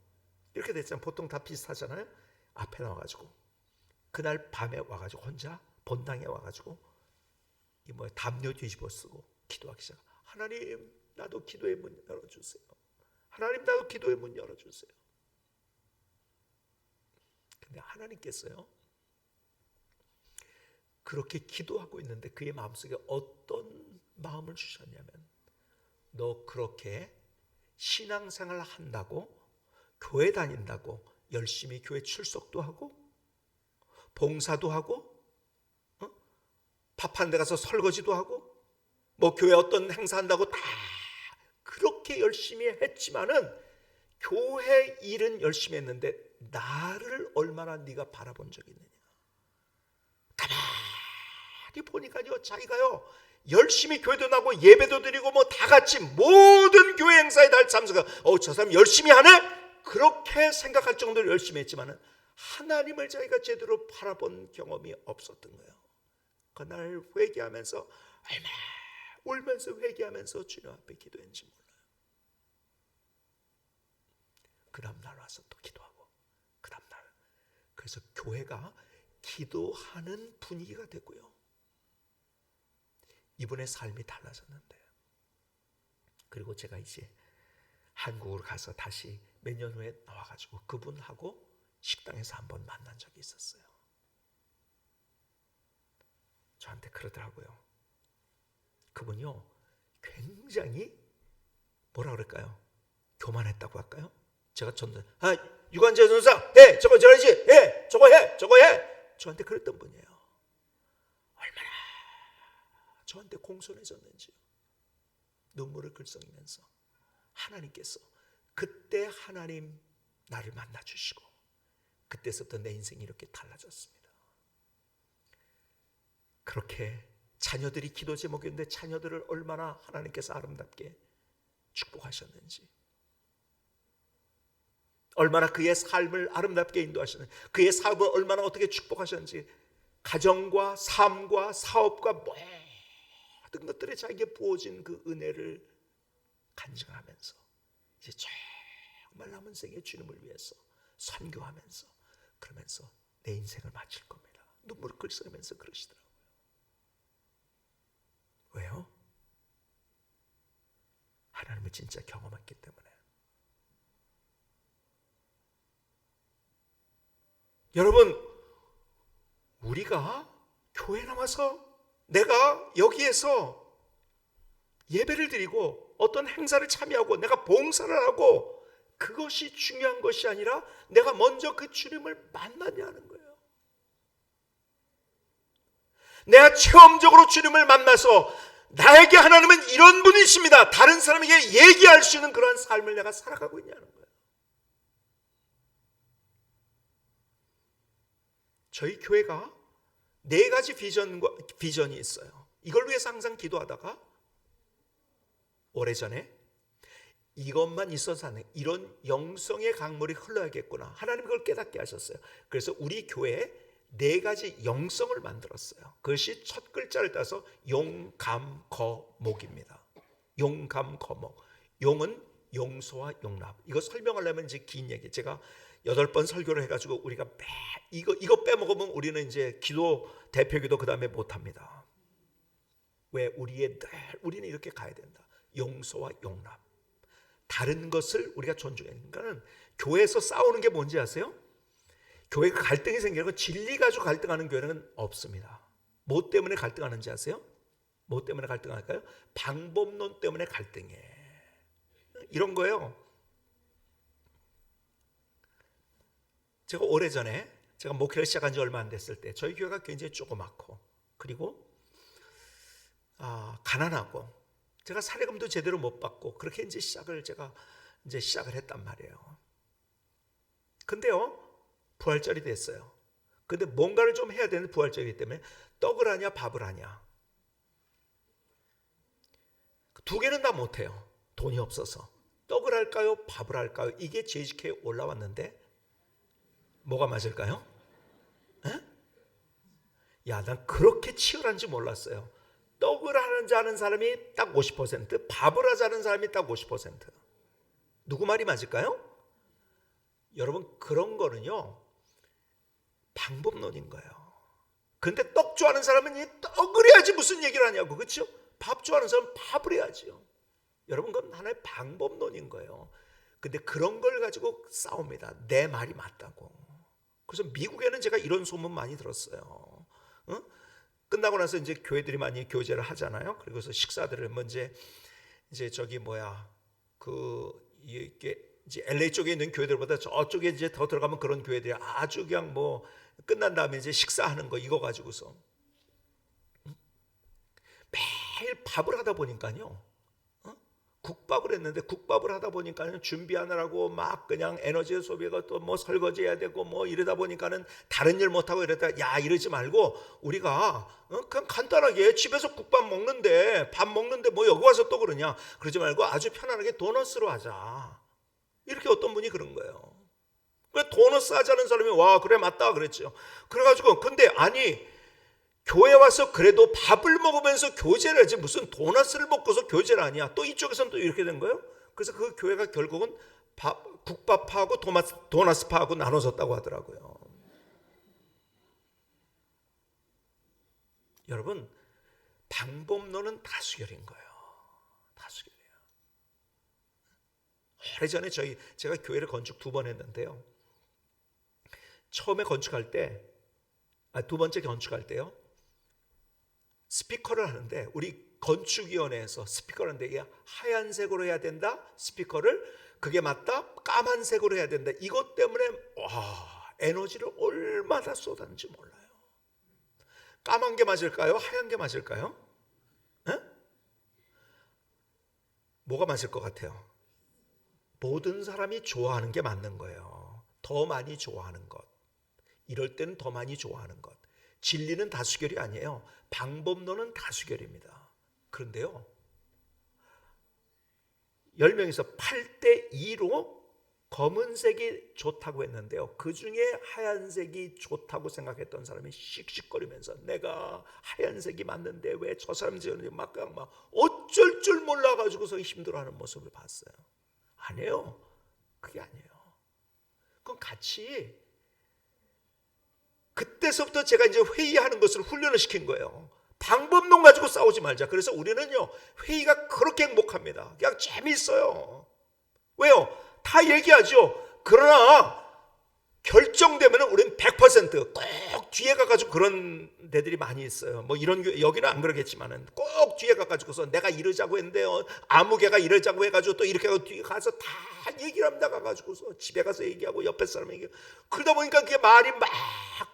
이렇게 됐잖아요. 보통 다 비슷하잖아요. 앞에 나와가지고 그날 밤에 와가지고 혼자 본당에 와가지고 이 담요 뒤집어 쓰고 기도하기 시작. 하나님, 나도 기도의 문 열어주세요. 하나님, 나도 기도의 문 열어주세요. 근데 하나님께서요, 그렇게 기도하고 있는데 그의 마음속에 어떤 마음을 주셨냐면, 너 그렇게 신앙생활 한다고, 교회 다닌다고, 열심히 교회 출석도 하고 봉사도 하고 밥 한 데 가서 설거지도 하고 교회 어떤 행사한다고 다 그렇게 열심히 했지만은 교회 일은 열심히 했는데 나를 얼마나 네가 바라본 적이 있느냐. 가만히 보니까요, 자기가요 열심히 교회도 나고 예배도 드리고 다 같이 모든 교회 행사에 다 참석하고 저 사람 열심히 하네? 그렇게 생각할 정도로 열심히 했지만은 하나님을 자기가 제대로 바라본 경험이 없었던 거예요. 그날 회개하면서 얼마나 울면서 회개하면서 주님 앞에 기도했는지 몰라요. 그 다음 날 와서 또 기도하고 그 다음 날, 그래서 교회가 기도하는 분위기가 됐고요. 이분의 삶이 달라졌는데, 그리고 제가 이제 한국으로 가서 다시 몇 년 후에 나와가지고 그분하고 식당에서 한번 만난 적이 있었어요. 저한테 그러더라고요. 그분이요 굉장히 뭐라 그럴까요? 교만했다고 할까요? 제가 전도 유관재 전사 저거 저러지, 저거 해 저한테 그랬던 분이에요. 얼마나 저한테 공손해졌는지요. 눈물을 글썽이면서 하나님께서 그때 하나님 나를 만나주시고 그때부터 내 인생이 이렇게 달라졌습니다. 그렇게 자녀들이 기도 제목이었는데 자녀들을 얼마나 하나님께서 아름답게 축복하셨는지, 얼마나 그의 삶을 아름답게 인도하셨는지, 그의 사업을 얼마나 어떻게 축복하셨는지, 가정과 삶과 사업과 모든 것들에 자기에게 부어진 그 은혜를 간증하면서 이제 정말 남은 생에 주님을 위해서 선교하면서 그러면서 내 인생을 마칠 겁니다. 눈물을 글썽이면서 그러시더라고요. 왜요? 하나님을 진짜 경험했기 때문에. 여러분, 우리가 교회 나와서 내가 여기에서 예배를 드리고 어떤 행사를 참여하고 내가 봉사를 하고 그것이 중요한 것이 아니라 내가 먼저 그 주님을 만나냐는 거예요. 내가 체험적으로 주님을 만나서 나에게 하나님은 이런 분이십니다, 다른 사람에게 얘기할 수 있는 그런 삶을 내가 살아가고 있냐는 거예요. 저희 교회가 4가지 비전이 있어요. 이걸 위해서 항상 기도하다가 오래전에 이것만 있어서 하는 이런 영성의 강물이 흘러야겠구나, 하나님 그걸 깨닫게 하셨어요. 그래서 우리 교회에 4가지 영성을 만들었어요. 그것이 첫 글자를 따서 용감거목입니다. 용감거목. 용은 용서와 용납. 이거 설명하려면 이제 긴 얘기. 제가 8번 설교를 해가지고 우리가 이거 빼먹으면 우리는 이제 기도, 대표기도 그 다음에 못합니다. 왜? 우리는 이렇게 가야 된다. 용서와 용납. 다른 것을 우리가 존중해야 되는 거는 교회에서 싸우는 게 뭔지 아세요? 교회가 갈등이 생기는 건 진리 가지고 갈등하는 교회는 없습니다. 뭐 때문에 갈등하는지 아세요? 뭐 때문에 갈등할까요? 방법론 때문에 갈등해. 이런 거예요. 제가 오래전에 제가 목회를 시작한 지 얼마 안 됐을 때 저희 교회가 굉장히 조그맣고 그리고 가난하고 제가 사례금도 제대로 못 받고 그렇게 제가 시작을 했단 말이에요. 근데요, 부활절이 됐어요. 근데 뭔가를 좀 해야 되는 부활절이기 때문에 떡을 하냐 밥을 하냐 두 개는 다 못해요. 돈이 없어서. 떡을 할까요 밥을 할까요? 이게 JGK에 올라왔는데 뭐가 맞을까요? 에? 야, 난 그렇게 치열한지 몰랐어요. 떡을 하는 사람이 딱 50%, 밥을 하자는 사람이 딱 50%. 누구 말이 맞을까요? 여러분, 그런 거는요 방법론인 거예요. 근데 떡 좋아하는 사람은 이 떡을 해야지 무슨 얘기를 하냐고, 그렇죠? 밥 좋아하는 사람은 밥을 해야지요. 여러분, 그건 하나의 방법론인 거예요. 근데 그런 걸 가지고 싸웁니다. 내 말이 맞다고. 그래서 미국에는 제가 이런 소문 많이 들었어요. 어? 끝나고 나서 이제 교회들이 많이 교제를 하잖아요. 그리고서 식사들을 이제 저기 이게 이제 LA 쪽에 있는 교회들보다 저쪽에 이제 더 들어가면 그런 교회들이 아주 그냥 끝난 다음에 이제 식사하는 거 이거 가지고서 매일 밥을 하다 보니까요. 국밥을 했는데 국밥을 하다 보니까는 준비하느라고 막 그냥 에너지 소비가 또 설거지 해야 되고 이러다 보니까는 다른 일 못하고 이러지 말고 우리가 그냥 간단하게 집에서 국밥 먹는데 밥 먹는데 여기 와서 또 그러지 말고 아주 편안하게 도너스로 하자. 이렇게 어떤 분이 그런 거예요. 그래 도너스 하자는 사람이 와 그래 맞다 그랬죠. 그래가지고 근데 아니 교회 와서 그래도 밥을 먹으면서 교제를 하지 무슨 도넛을 먹고서 교제를 하냐. 또 이쪽에서는 또 이렇게 된 거예요. 그래서 그 교회가 결국은 국밥파하고 도넛파하고 나눠졌다고 하더라고요. 여러분, 방법론은 다수결인 거예요. 다수결이에요. 오래전에 제가 교회를 건축 2번 했는데요. 처음에 건축할 때, 두 번째 건축할 때요. 스피커를 하는데 우리 건축위원회에서 스피커를 하는데 이게 하얀색으로 해야 된다. 스피커를 그게 맞다. 까만색으로 해야 된다. 이것 때문에 에너지를 얼마나 쏟았는지 몰라요. 까만 게 맞을까요? 하얀 게 맞을까요? 에? 뭐가 맞을 것 같아요? 모든 사람이 좋아하는 게 맞는 거예요. 더 많이 좋아하는 것. 이럴 때는 더 많이 좋아하는 것. 진리는 다수결이 아니에요. 방법론은 다수결입니다. 그런데요, 10명에서 8대2로 검은색이 좋다고 했는데요. 그 중에 하얀색이 좋다고 생각했던 사람이 씩씩거리면서 내가 하얀색이 맞는데 왜 저 사람이 막 어쩔 줄 몰라가지고서 힘들어하는 모습을 봤어요. 아니에요. 그게 아니에요. 그건 같이 그때서부터 제가 이제 회의하는 것을 훈련을 시킨 거예요. 방법론 가지고 싸우지 말자. 그래서 우리는요, 회의가 그렇게 행복합니다. 그냥 재미있어요. 왜요? 다 얘기하죠. 그러나 결정되면 우리는 100%꼭 뒤에 가가지고 그런 데들이 많이 있어요. 여기는 안 그러겠지만은 꼭 뒤에 가가지고서 내가 이러자고 했는데 아무개가 이러자고 해가지고 또 이렇게 하고 뒤에 가서 다 얘기를 합니다. 가가지고서 집에 가서 얘기하고 옆에 사람 얘기하고 그러다 보니까 그게 말이 막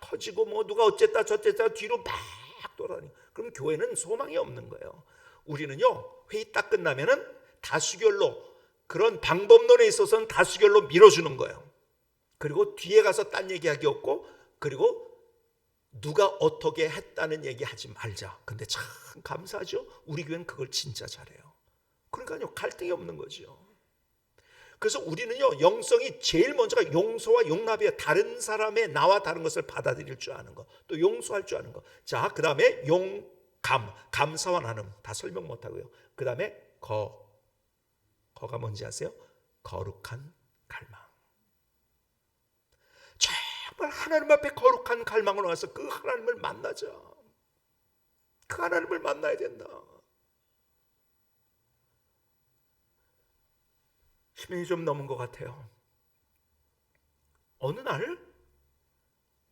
커지고 누가 어쨌다 저쨌다 뒤로 막 돌아다니. 그럼 교회는 소망이 없는 거예요. 우리는요 회의 딱 끝나면은 다수결로 그런 방법론에 있어서는 다수결로 밀어주는 거예요. 그리고 뒤에 가서 딴 얘기하기 없고 그리고 누가 어떻게 했다는 얘기 하지 말자. 근데 참 감사하죠. 우리 교회는 그걸 진짜 잘해요. 그러니까요 갈등이 없는 거죠. 그래서 우리는요 영성이 제일 먼저가 용서와 용납이에요. 다른 사람의 나와 다른 것을 받아들일 줄 아는 거, 또 용서할 줄 아는 거. 자, 그 다음에 감사와 나눔 다 설명 못하고요. 그 다음에 거가 뭔지 아세요? 거룩한 갈망. 정말 하나님 앞에 거룩한 갈망으로 와서 그 하나님을 만나자. 그 하나님을 만나야 된다. 10년이 좀 넘은 것 같아요. 어느 날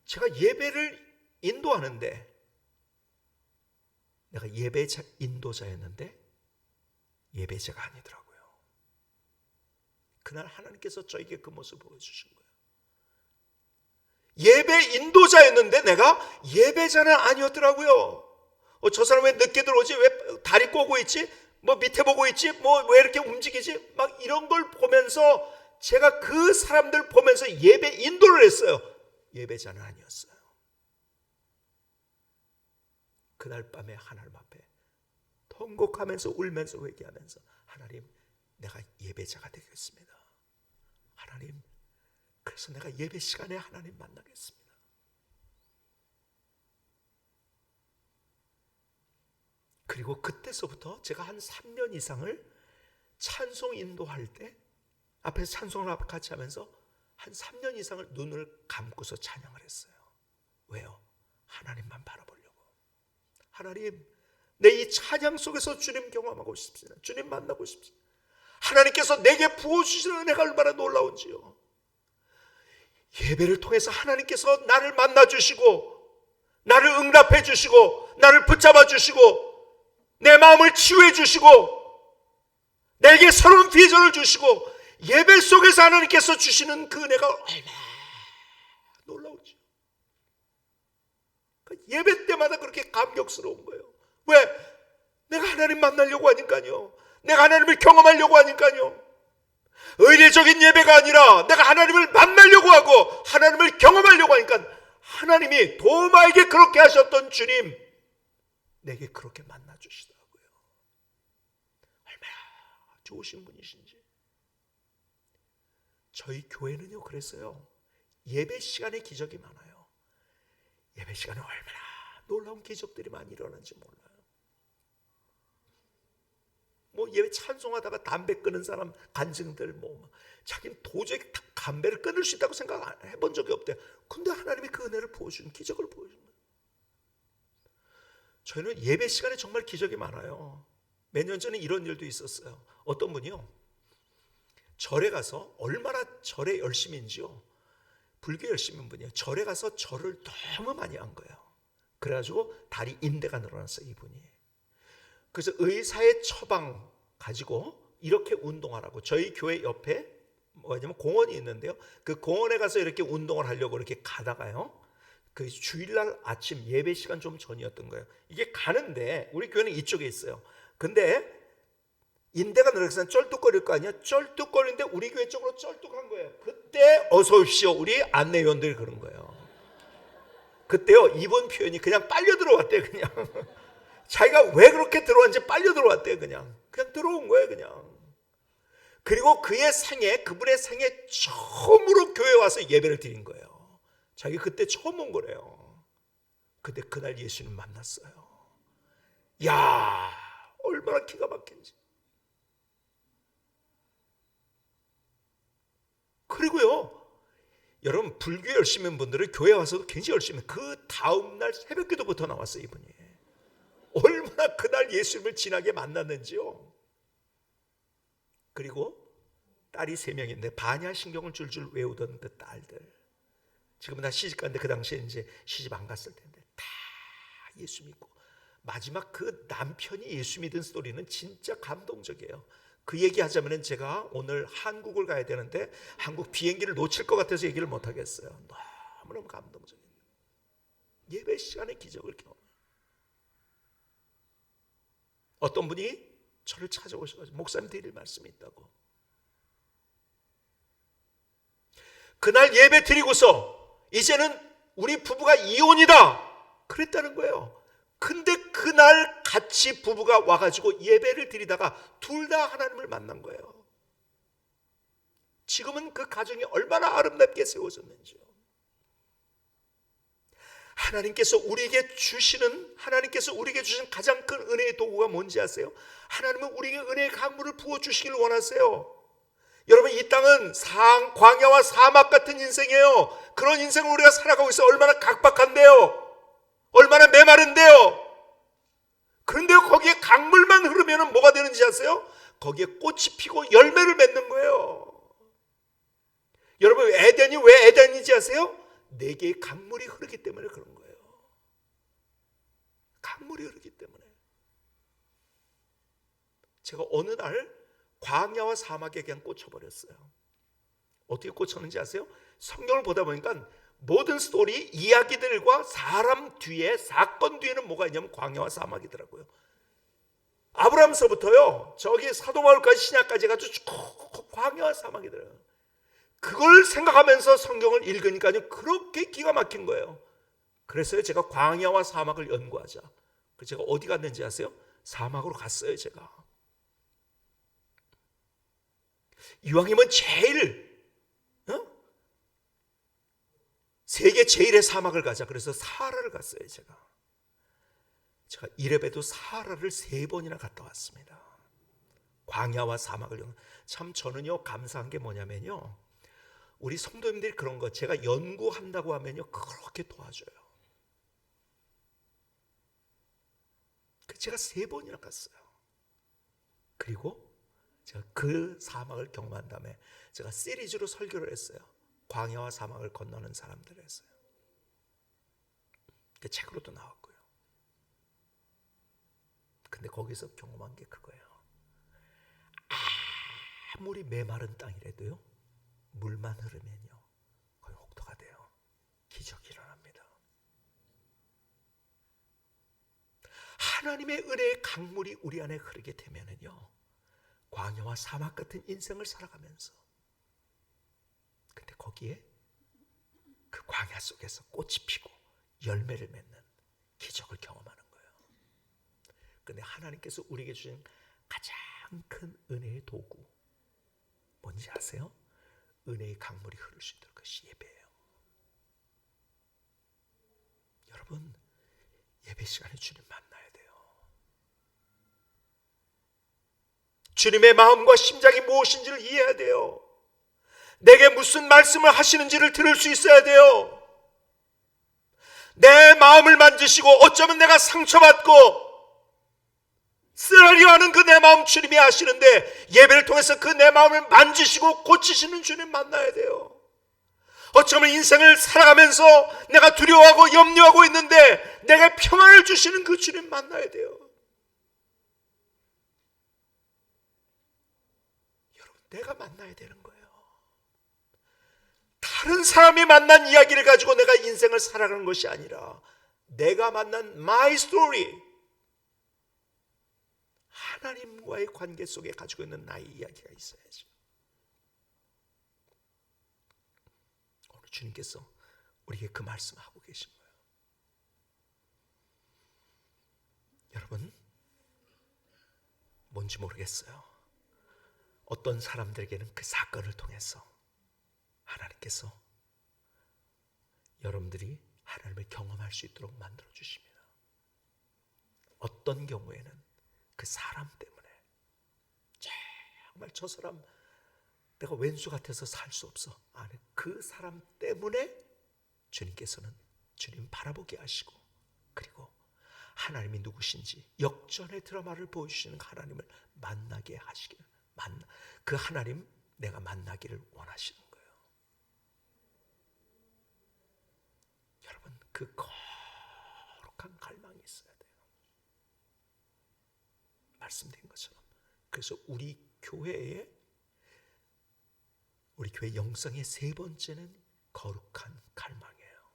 제가 예배를 인도하는데, 내가 예배자 인도자였는데 예배자가 아니더라고요. 그날 하나님께서 저에게 그 모습을 보여주신 거예요. 예배 인도자였는데 내가 예배자는 아니었더라고요. 저 사람 왜 늦게 들어오지? 왜 다리 꼬고 있지? 뭐 밑에 보고 있지? 뭐 왜 이렇게 움직이지? 막 이런 걸 보면서 제가 그 사람들 보면서 예배 인도를 했어요. 예배자는 아니었어요. 그날 밤에 하나님 앞에 통곡하면서 울면서 회개하면서, 하나님, 내가 예배자가 되겠습니다. 하나님, 그래서 내가 예배 시간에 하나님 만나겠습니다. 그리고 그때서부터 제가 한 3년 이상을 찬송 인도할 때 앞에서 찬송을 같이 하면서 한 3년 이상을 눈을 감고서 찬양을 했어요. 왜요? 하나님만 바라보려고. 하나님, 내 이 찬양 속에서 주님 경험하고 싶습니다. 주님 만나고 싶습니다. 하나님께서 내게 부어주시는 은혜가 얼마나 놀라운지요. 예배를 통해서 하나님께서 나를 만나주시고 나를 응답해 주시고 나를 붙잡아 주시고 내 마음을 치유해 주시고 내게 새로운 비전을 주시고, 예배 속에서 하나님께서 주시는 그 은혜가 얼마나 놀라운지요. 예배 때마다 그렇게 감격스러운 거예요. 왜? 내가 하나님 만나려고 하니까요. 내가 하나님을 경험하려고 하니까요. 의례적인 예배가 아니라 내가 하나님을 만나려고 하고 하나님을 경험하려고 하니까, 하나님이 도마에게 그렇게 하셨던 주님, 내게 그렇게 만나주시더라고요. 얼마나 좋으신 분이신지. 저희 교회는요 그랬어요. 예배 시간에 기적이 많아요. 예배 시간에 얼마나 놀라운 기적들이 많이 일어나는지 몰라요. 뭐 예배 찬송하다가 담배 끊은 사람 간증들, 뭐 자기는 도저히 담배를 끊을 수 있다고 생각해본 적이 없대요. 근데 하나님이 그 은혜를 보여주는, 기적을 보여주는 거예요. 저희는 예배 시간에 정말 기적이 많아요. 몇 년 전에 이런 일도 있었어요. 어떤 분이요, 절에 가서, 얼마나 절에 열심인지요. 불교 열심인 분이에요. 절에 가서 절을 너무 많이 한 거예요. 그래가지고 다리 인대가 늘어났어요, 이분이. 그래서 의사의 처방 가지고 이렇게 운동하라고, 저희 교회 옆에 뭐냐면 공원이 있는데요. 그 공원에 가서 이렇게 운동을 하려고 이렇게 가다가요, 그 주일날 아침 예배 시간 좀 전이었던 거예요. 이게 가는데 우리 교회는 이쪽에 있어요. 근데 인대가 늘어나서 쩔뚝거릴 거 아니야. 쩔뚝거리는데 우리 교회 쪽으로 쩔뚝한 거예요. 그때 어서 오십시오 우리 안내위원들이 그런 거예요. 그때요, 이번 표현이 그냥 빨려 들어왔대요. 그냥 자기가 왜 그렇게 들어왔는지 빨려 들어왔대요. 그냥 들어온 거예요. 그냥. 그리고 그의 생애, 그분의 생애 처음으로 교회에 와서 예배를 드린 거예요. 자기 그때 처음 온 거래요. 근데 그날 예수님 만났어요. 야, 얼마나 기가 막힌지. 그리고요, 여러분, 불교 열심인 분들은 교회 와서도 굉장히 열심히, 그 다음날 새벽기도부터 나왔어요. 이분이 얼마나 그날 예수님을 진하게 만났는지요. 그리고 딸이 3명인데 반야신경을 줄줄 외우던 그 딸들, 지금은 다 시집갔는데 그 당시에 이제 시집 안 갔을 텐데 다 예수 믿고, 마지막 그 남편이 예수 믿은 스토리는 진짜 감동적이에요. 그 얘기하자면 제가 오늘 한국을 가야 되는데 한국 비행기를 놓칠 것 같아서 얘기를 못 하겠어요. 너무너무 감동적이에요. 예배 시간에 기적을 경험. 어떤 분이 저를 찾아오셔가지고, 목사님 드릴 말씀이 있다고. 그날 예배 드리고서 이제는 우리 부부가 이혼이다 그랬다는 거예요. 근데 그날 같이 부부가 와가지고 예배를 드리다가 둘 다 하나님을 만난 거예요. 지금은 그 가정이 얼마나 아름답게 세워졌는지요. 하나님께서 우리에게 주신 가장 큰 은혜의 도구가 뭔지 아세요? 하나님은 우리에게 은혜의 강물을 부어주시길 원하세요. 여러분, 이 땅은 광야와 사막 같은 인생이에요. 그런 인생을 우리가 살아가고 있어요. 얼마나 각박한데요. 얼마나 메마른데요. 그런데 거기에 강물만 흐르면 뭐가 되는지 아세요? 거기에 꽃이 피고 열매를 맺는 거예요. 여러분, 에덴이 왜 에덴인지 아세요? 네 개의 강물이 흐르기 때문에 그런 거예요. 강물이 흐르기 때문에. 제가 어느 날 광야와 사막에 그냥 꽂혀버렸어요. 어떻게 꽂혔는지 아세요? 성경을 보다 보니까 모든 스토리, 이야기들과 사람 뒤에, 사건 뒤에는 뭐가 있냐면 광야와 사막이더라고요. 아브라함서부터요, 저기 사도바울까지 신약까지 해가지고 쭉 광야와 사막이더라고요. 그걸 생각하면서 성경을 읽으니까요, 그렇게 기가 막힌 거예요. 그래서 제가 광야와 사막을 연구하자. 그래서 제가 어디 갔는지 아세요? 사막으로 갔어요, 제가. 이왕이면 제일, 세계 제일의 사막을 가자. 그래서 사하라를 갔어요, 제가. 제가 이래봬도 사하라를 3번이나 갔다 왔습니다. 광야와 사막을. 참 저는요, 감사한 게 뭐냐면요, 우리 성도님들이 그런 거 제가 연구한다고 하면요, 그렇게 도와줘요. 제가 3번이나 갔어요. 그리고 제가 그 사막을 경험한 다음에 제가 시리즈로 설교를 했어요. 광야와 사막을 건너는 사람들을 했어요. 그 책으로도 나왔고요. 근데 거기서 경험한 게 그거예요. 아무리 메마른 땅이라도요, 물만 흐르면요, 거의 혹토가 돼요. 기적이 일어납니다. 하나님의 은혜의 강물이 우리 안에 흐르게 되면은요, 광야와 사막 같은 인생을 살아가면서, 근데 거기에 그 광야 속에서 꽃이 피고 열매를 맺는 기적을 경험하는 거예요. 근데 하나님께서 우리에게 주신 가장 큰 은혜의 도구 뭔지 아세요? 은혜의 강물이 흐를 수 있도록 것이 예배예요. 여러분, 예배 시간에 주님 만나야 돼요. 주님의 마음과 심장이 무엇인지를 이해해야 돼요. 내게 무슨 말씀을 하시는지를 들을 수 있어야 돼요. 내 마음을 만지시고 어쩌면 내가 상처받고 쓰라리고 하는 그 내 마음 주님이 아시는데, 예배를 통해서 그 내 마음을 만지시고 고치시는 주님 만나야 돼요. 어쩌면 인생을 살아가면서 내가 두려워하고 염려하고 있는데 내게 평안을 주시는 그 주님 만나야 돼요. 여러분, 내가 만나야 되는 거예요. 다른 사람이 만난 이야기를 가지고 내가 인생을 살아가는 것이 아니라 내가 만난 my story, 하나님과의 관계 속에 가지고 있는 나의 이야기가 있어야죠. 오늘 주님께서 우리에게 그 말씀을 하고 계신 거예요. 여러분, 뭔지 모르겠어요. 어떤 사람들에게는 그 사건을 통해서 하나님께서 여러분들이 하나님을 경험할 수 있도록 만들어 주십니다. 어떤 경우에는 그 사람 때문에, 정말 저 사람 내가 왼수 같아서 살 수 없어, 아니, 그 사람 때문에 주님께서는 주님 바라보게 하시고, 그리고 하나님이 누구신지 역전의 드라마를 보여주시는 하나님을 만나게 하시길, 그 하나님 내가 만나기를 원하시는 거예요. 여러분, 그 거룩한 갈망이 있어야 돼요. 말씀드린 것처럼. 그래서 우리 교회 영성의 3번째는 거룩한 갈망이에요.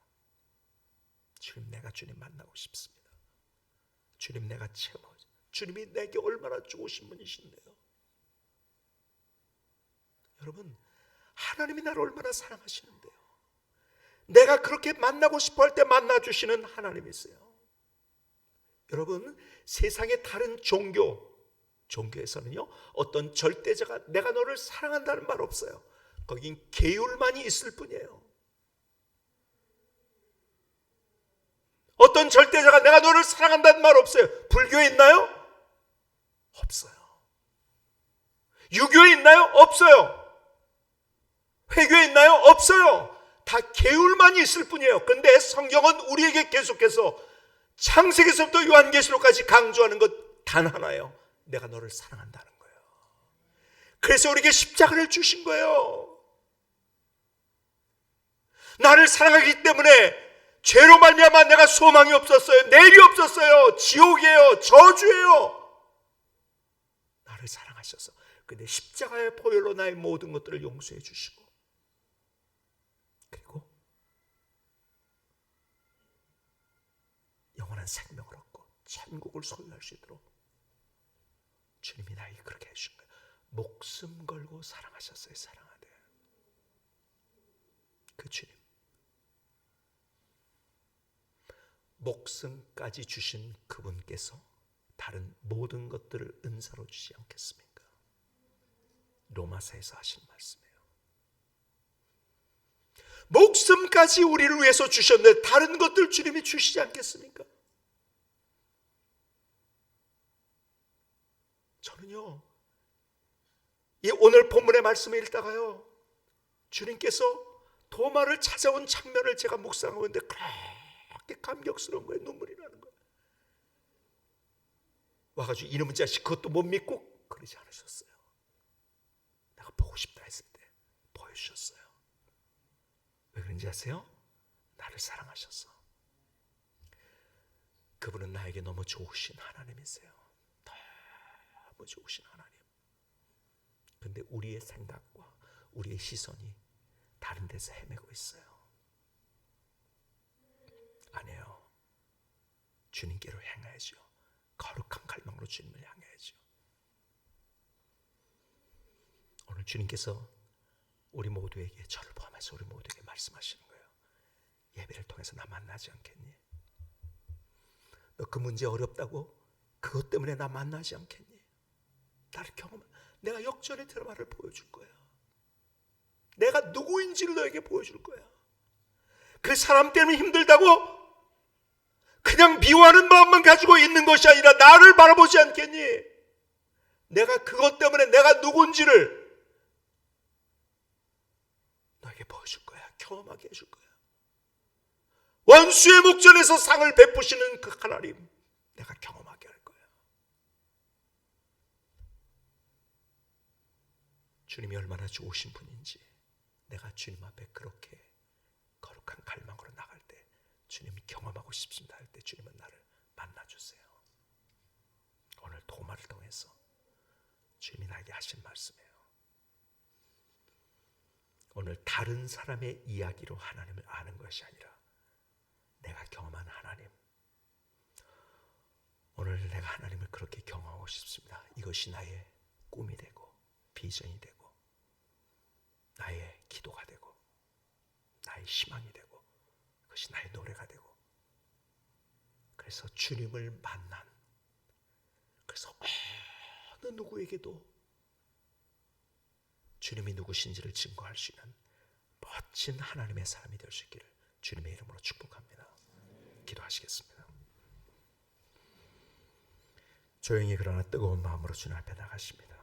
주님, 내가 주님 만나고 싶습니다. 주님, 내가 채워요. 주님이 내게 얼마나 좋으신 분이신데요. 여러분, 하나님이 나를 얼마나 사랑하시는데요. 내가 그렇게 만나고 싶어 할 때 만나주시는 하나님이 있어요. 여러분, 세상의 다른 종교에서는요, 어떤 절대자가 내가 너를 사랑한다는 말 없어요. 거긴 계율만이 있을 뿐이에요. 어떤 절대자가 내가 너를 사랑한다는 말 없어요. 불교에 있나요? 없어요. 유교에 있나요? 없어요. 회교에 있나요? 없어요. 다 계율만이 있을 뿐이에요. 그런데 성경은 우리에게 계속해서 창세기서부터 요한계시록까지 강조하는 것 단 하나예요. 내가 너를 사랑한다는 거예요. 그래서 우리에게 십자가를 주신 거예요. 나를 사랑하기 때문에 죄로 말미암아 내가 소망이 없었어요. 내일이 없었어요. 지옥이에요. 저주예요. 나를 사랑하셔서 근데 십자가의 보혈로 나의 모든 것들을 용서해 주시고, 그리고 영원한 생명을 얻고 천국을 소유할 수 있도록 주님이 나에게 그렇게 해주신 거예요. 목숨 걸고 사랑하셨어요. 사랑하되 그 주님, 목숨까지 주신 그분께서 다른 모든 것들을 은사로 주지 않겠습니까? 로마서에서 하신 말씀이에요. 목숨까지 우리를 위해서 주셨는데 다른 것들 주님이 주시지 않겠습니까? 저는요, 이 오늘 본문의 말씀을 읽다가요, 주님께서 도마를 찾아온 장면을 제가 묵상하고 있는데 그렇게 감격스러운 거예요. 눈물이 나는 거예요. 와가지고 이놈의 자식 그것도 못 믿고 그러지 않으셨어요. 내가 보고 싶다 했을 때 보여주셨어요. 왜 그런지 아세요? 나를 사랑하셔서. 그분은 나에게 너무 좋으신 하나님이세요. 너무 좋으신 하나님. 근데 우리의 생각과 우리의 시선이 다른 데서 헤매고 있어요. 아니에요. 주님께로 향하야죠. 거룩한 갈망으로 주님을 향해야죠. 오늘 주님께서 우리 모두에게, 저를 포함해서 우리 모두에게 말씀하시는 거예요. 예배를 통해서 나 만나지 않겠니? 너 그 문제 어렵다고? 그것 때문에 나 만나지 않겠니? 나를 경험해. 내가 역전의 드라마를 보여줄 거야. 내가 누구인지를 너에게 보여줄 거야. 그 사람 때문에 힘들다고 그냥 미워하는 마음만 가지고 있는 것이 아니라 나를 바라보지 않겠니? 내가 그것 때문에 내가 누군지를 너에게 보여줄 거야. 경험하게 해줄 거야. 원수의 목전에서 상을 베푸시는 그 하나님, 내가 경험하게 할 거야. 주님이 얼마나 좋으신 분인지 내가 주님 앞에 그렇게 거룩한 갈망으로 나갈 때, 주님이 경험하고 싶습니다 할 때 주님은 나를 만나주세요. 오늘 도마를 통해서 주님이 나에게 하신 말씀이에요. 오늘 다른 사람의 이야기로 하나님을 아는 것이 아니라 내가 경험한 하나님, 오늘 내가 하나님을 그렇게 경험하고 싶습니다. 이것이 나의 꿈이 되고 비전이 되고 나의 기도가 되고 나의 희망이 되고 그것이 나의 노래가 되고, 그래서 주님을 만난, 그래서 어느 누구에게도 주님이 누구신지를 증거할 수 있는 멋진 하나님의 사람이 될 수 있기를 주님의 이름으로 축복합니다. 기도하시겠습니다. 조용히 그러나 뜨거운 마음으로 주님 앞에 나가십니다.